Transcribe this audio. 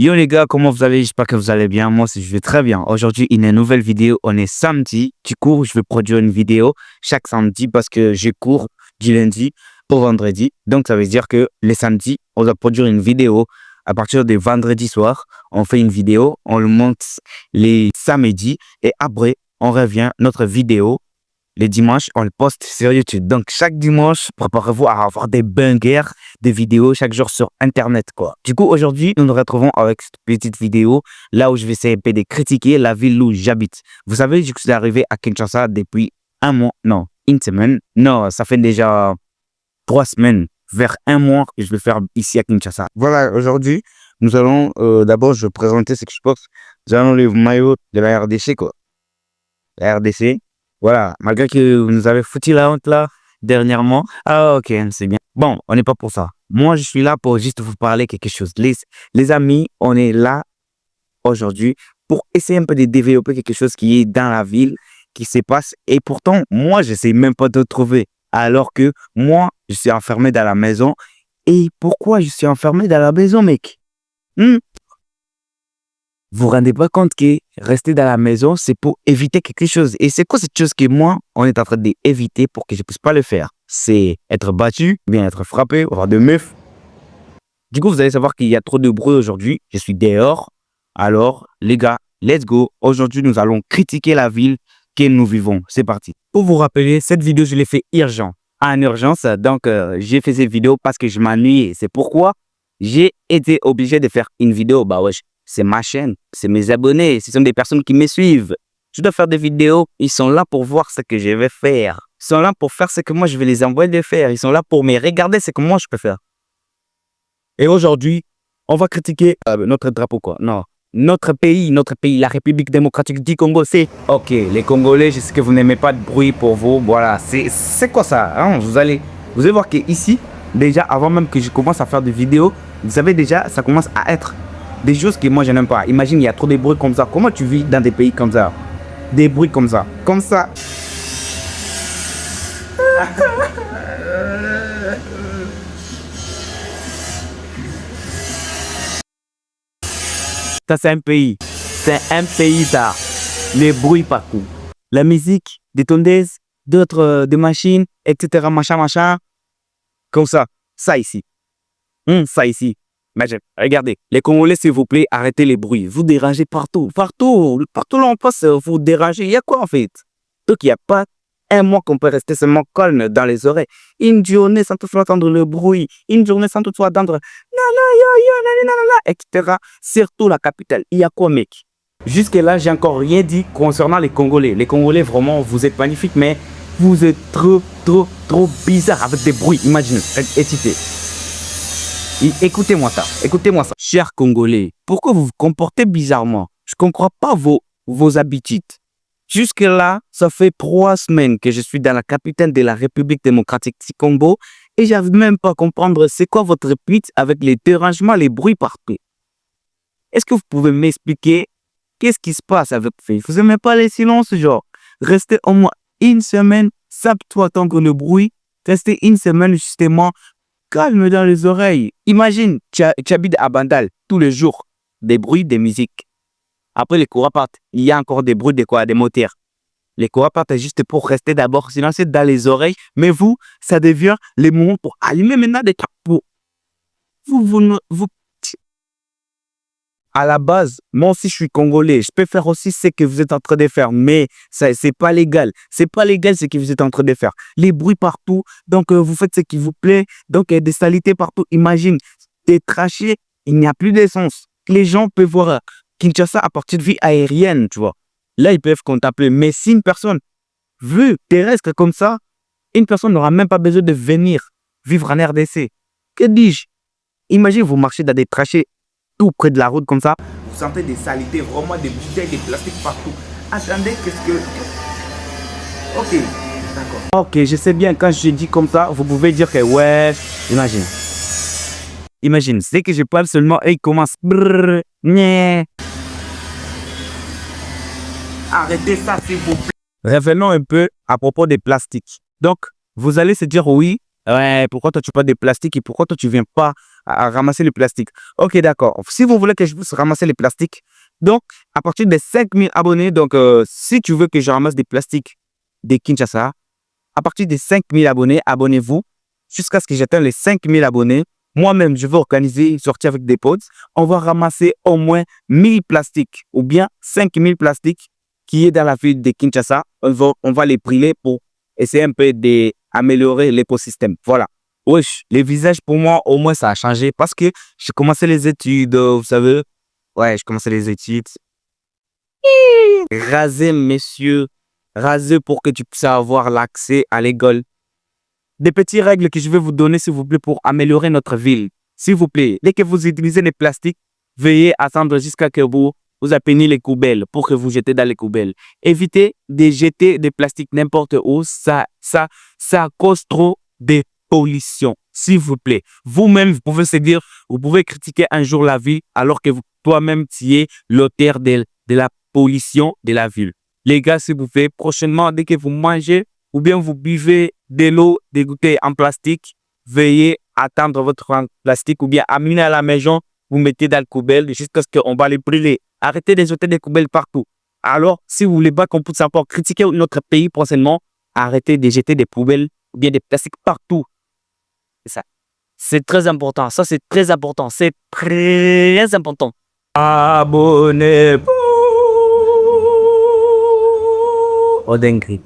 Yo les gars, comment vous allez? J'espère que vous allez bien. Moi, je vais très bien. Aujourd'hui, une nouvelle vidéo. On est samedi. Du coup, je vais produire une vidéo chaque samedi parce que je cours du lundi au vendredi. Donc, ça veut dire que les samedis, on va produire une vidéo. À partir de vendredi soir, on fait une vidéo, on le monte les samedis et après, on revient notre vidéo. Les dimanches, on le poste sur YouTube. Donc, chaque dimanche, préparez-vous à avoir des bangers de vidéos chaque jour sur Internet, quoi. Du coup, aujourd'hui, nous nous retrouvons avec cette petite vidéo là où je vais essayer de critiquer la ville où j'habite. Vous savez, je suis arrivé à Kinshasa depuis un mois, non, une semaine. Non, ça fait déjà 3 semaines, vers un mois que je vais faire ici à Kinshasa. Voilà, aujourd'hui, nous allons, d'abord, je vais présenter ce que je pense. Nous allons le maillot de la RDC, quoi. La RDC. Voilà, malgré que vous nous avez foutu la honte là, dernièrement. Ah, ok, c'est bien. Bon, on n'est pas pour ça. Moi, je suis là pour juste vous parler quelque chose. Les amis, on est là aujourd'hui pour essayer un peu de développer quelque chose qui est dans la ville, qui se passe. Et pourtant, moi, je sais même pas de trouver. Alors que moi, je suis enfermé dans la maison. Et pourquoi je suis enfermé dans la maison, mec? Vous vous rendez pas compte que rester dans la maison, c'est pour éviter quelque chose. Et c'est quoi cette chose que moi, on est en train d'éviter pour que je puisse pas le faire? C'est être battu, bien être frappé, avoir de meufs. Du coup, vous allez savoir qu'il y a trop de bruit aujourd'hui. Je suis dehors. Alors, les gars, let's go. Aujourd'hui, nous allons critiquer la ville que nous vivons. C'est parti. Pour vous rappeler, cette vidéo, je l'ai fait urgent. En urgence, donc j'ai fait cette vidéo parce que je m'ennuyais. C'est pourquoi j'ai été obligé de faire une vidéo. Bah wesh. C'est ma chaîne, c'est mes abonnés, ce sont des personnes qui me suivent. Je dois faire des vidéos, ils sont là pour voir ce que je vais faire. Ils sont là pour faire ce que moi je vais les envoyer de faire. Ils sont là pour me regarder ce que moi je peux faire. Et aujourd'hui, on va critiquer notre drapeau quoi. Non, notre pays, la République démocratique du Congo, c'est... Ok, les Congolais, je sais que vous n'aimez pas de bruit pour vous. Voilà, c'est quoi ça hein? Vous allez voir qu'ici, déjà avant même que je commence à faire des vidéos, vous savez déjà, ça commence à être... des choses que moi je n'aime pas. Imagine, il y a trop de bruits comme ça. Comment tu vis dans des pays comme ça? Des bruits comme ça. Comme ça. Ça, c'est un pays. C'est un pays, ça. Les bruits partout. La musique, des tondeuses, d'autres, des machines, etc. Machin. Comme ça. Ça ici. Ça ici. Regardez, les Congolais, s'il vous plaît, arrêtez les bruits. Vous dérangez partout. Partout là on passe, vous dérangez. Il y a quoi en fait? Donc, il n'y a pas un mois qu'on peut rester seulement calme dans les oreilles. Une journée sans toutefois entendre le bruit. Une journée sans toutefois entendre etc. Surtout la capitale. Il y a quoi, mec? Jusque-là, j'ai encore rien dit concernant les Congolais. Les Congolais, vraiment, vous êtes magnifiques, mais vous êtes trop bizarres avec des bruits. Imagine, écoutez. Écoutez-moi ça. Chers Congolais, pourquoi vous vous comportez bizarrement? Je ne comprends pas vos habitudes. Jusque-là, ça fait 3 semaines que je suis dans la capitale de la République démocratique du Congo et j'arrive même pas à comprendre c'est quoi votre but avec les dérangements, les bruits partout. Est-ce que vous pouvez m'expliquer qu'est-ce qui se passe avec vous? Vous n'aimez pas les silences, genre? Restez au moins une semaine sans tout entendre le bruit. Restez une semaine justement calme dans les oreilles. Imagine, tu habites à Bandal tous les jours. Des bruits, des musiques. Après, les courants partent. Il y a encore des bruits, des moteurs. Les courants partent juste pour rester d'abord silencieux dans les oreilles. Mais vous, ça devient les moments pour allumer maintenant des capos. Vous. À la base, moi aussi, je suis Congolais. Je peux faire aussi ce que vous êtes en train de faire. Mais ça, c'est pas légal. C'est pas légal ce que vous êtes en train de faire. Les bruits partout. Donc, vous faites ce qui vous plaît. Donc, des saletés partout. Imagine, des trachées, il n'y a plus d'essence. Les gens peuvent voir Kinshasa à partir de vie aérienne, tu vois. Là, ils peuvent contempler. Mais si une personne veut terrestre comme ça, une personne n'aura même pas besoin de venir vivre en RDC. Que dis-je? Imagine, vous marchez dans des trachées tout près de la route comme ça. Vous sentez des saletés, vraiment des bouteilles, des plastiques partout. Attendez, qu'est-ce que... Ok, d'accord. Ok, je sais bien, quand je dis comme ça, vous pouvez dire que ouais, imagine, c'est que je parle seulement et il commence. Brrr, nye. Arrêtez ça, s'il vous plaît. Revenons un peu à propos des plastiques. Donc, vous allez se dire oui, ouais, pourquoi toi tu parles des plastiques et pourquoi toi tu viens pas à ramasser le plastique. Ok, d'accord. Si vous voulez que je puisse ramasser les plastiques, donc à partir des 5000 abonnés, donc si tu veux que je ramasse des plastiques de Kinshasa, à partir des 5000 abonnés, abonnez-vous jusqu'à ce que j'atteigne les 5000 abonnés. Moi-même, je vais organiser une sortie avec des potes. On va ramasser au moins 1000 plastiques ou bien 5000 plastiques qui est dans la ville de Kinshasa. On va les brûler pour essayer un peu d'améliorer l'écosystème. Voilà. Wesh, les visages pour moi, au moins, ça a changé parce que j'ai commencé les études, vous savez. Ouais, je commençais les études. Raser, messieurs, raser pour que tu puisses avoir l'accès à l'école. Des petites règles que je vais vous donner, s'il vous plaît, pour améliorer notre ville. S'il vous plaît, dès que vous utilisez les plastiques, veuillez attendre jusqu'à que vous appeniez les poubelles pour que vous jetez dans les poubelles. Évitez de jeter des plastiques n'importe où. Ça cause trop de pollution. S'il vous plaît, vous-même, vous pouvez se dire, vous pouvez critiquer un jour la ville alors que toi-même, tu es l'auteur de la pollution de la ville. Les gars, s'il vous plaît, prochainement, dès que vous mangez ou bien vous buvez de l'eau dégoûtée en plastique, veuillez attendre votre en plastique ou bien amener à la maison, vous mettez dans le poubelle jusqu'à ce qu'on va les brûler. Arrêtez de jeter des poubelles partout. Alors, si vous voulez pas qu'on puisse encore critiquer notre pays prochainement, arrêtez de jeter des poubelles ou bien des plastiques partout. C'est ça. C'est très important. Ça, c'est très important. C'est très important. Abonnez-vous. Odengri.